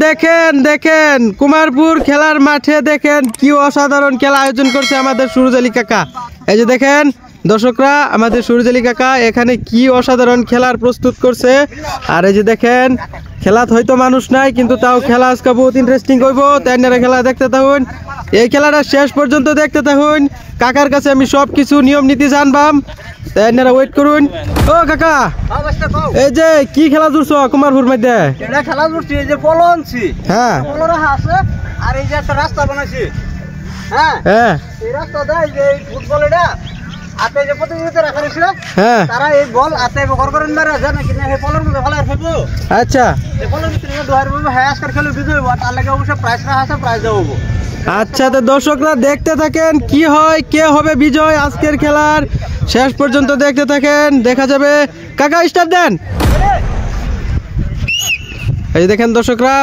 দেখেন দেখেন কুমারপুর খেলার মাঠে দেখেন কি অসাধারণ খেলা আয়োজন করছে আমাদের সুরজ আলী কাকা। এই যে দেখেন দর্শকরা, আমাদের সুরজ আলী কাকা এখানে কি অসাধারণ খেলার প্রস্তুত করছে। আর এই যে দেখেন খেলাত হয়তো মানুষ নাই, কিন্তু তাও খেলা আজকে বহুত ইন্টারেস্টিং হইব। তাই আপনারা খেলা দেখতে থাকুন, এই খেলাটা শেষ পর্যন্ত দেখতে থাকুন। কাকার কাছে আমি সব কিছু নিয়ম নীতি জানবাম, তাই আপনারা ওয়েট করুন। ও কাকা, এই যে কি খেলা জুড়ছ কুমারপুর মধ্যে? এটা খেলা জুড়ছি, এই যে পলো আনছি। হ্যাঁ, পলো রাখা আছে, আর এই যে একটা রাস্তা বানাইছি। হ্যাঁ, এই রাস্তাটা এই যে ফুটবল এটা আতে যে প্রতিযোগিতা রাখা হয়েছিল, তারা এই বল আতে ঘর করেন মারা জানে কিনা এই পলোর মধ্যে ফেলার ফেলবো। আচ্ছা, এই পলোর ভিতরে দোয়ার মধ্যে হ্যাঁ আজকাল খেলে বিজয় হবো, তার লাগে অবশ্যই প্রাইজ রাখা আছে, প্রাইজ দেবো। আচ্ছা, তো দর্শকরা দেখতে থাকেন কি হয়, কে হবে বিজয় আজকের খেলার। শেষ পর্যন্ত দেখতে থাকেন, দেখা যাবে। কাকা স্টার্ট দেন। এই দেখেন দর্শকরা,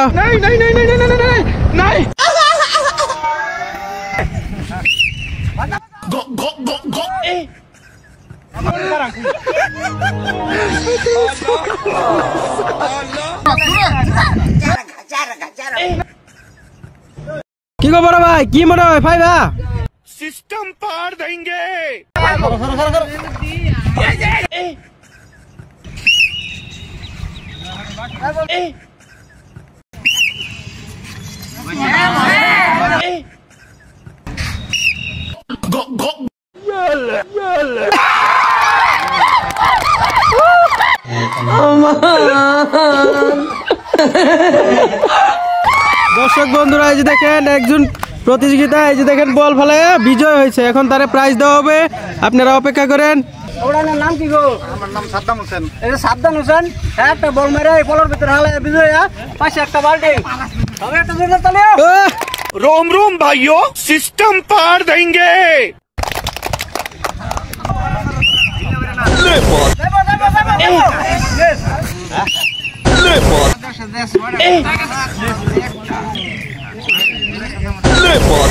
কি খবর ভাই? কি মনে হয় ভাইবা सिस्टम पार देंगे। দর্শক বন্ধুরা, এই যে দেখেন একজন প্রতিযোগিতা, এই যে দেখেন বল ফেলে বিজয় হয়েছে। এখন তারে প্রাইজ দেওয়া হবে, আপনারা অপেক্ষা করেন। ওনার নাম কি গো? আমার নাম সাদ্দাম হোসেন। এই যে সাদ্দাম হোসেন, হ্যাঁ একটা বল মেরে এই পলোর ভিতরে হালে বিজয়, পাশে একটা বালতি। তবে একটা জোরে তালিয়া। रोम रोम भाइयों, सिस्टम पार देंगे। ले बॉल, ले बॉल, ले बॉल,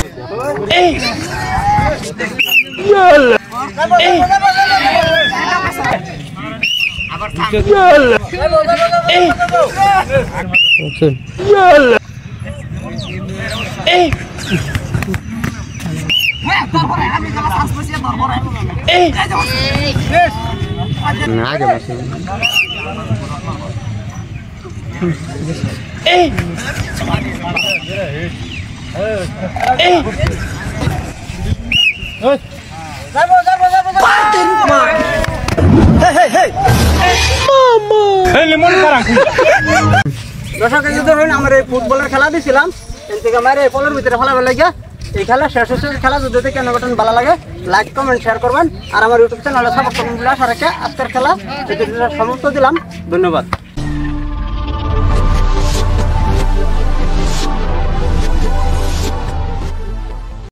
দর্শক আমার এই ফুটবলের খেলা দিয়েছিলাম, আমার এই পলোর ভিতরে ফেলা লাগে। এই খেলা শেষ হচ্ছে, খেলা যদি কেন ঘটন ভালো লাগে লাইক কমেন্ট শেয়ার করবেন, আর আমার ইউটিউব চ্যানেলে সাপোর্ট করবেন বলে আশা রেখে আজকের খেলা সমাপ্ত দিলাম। ধন্যবাদ।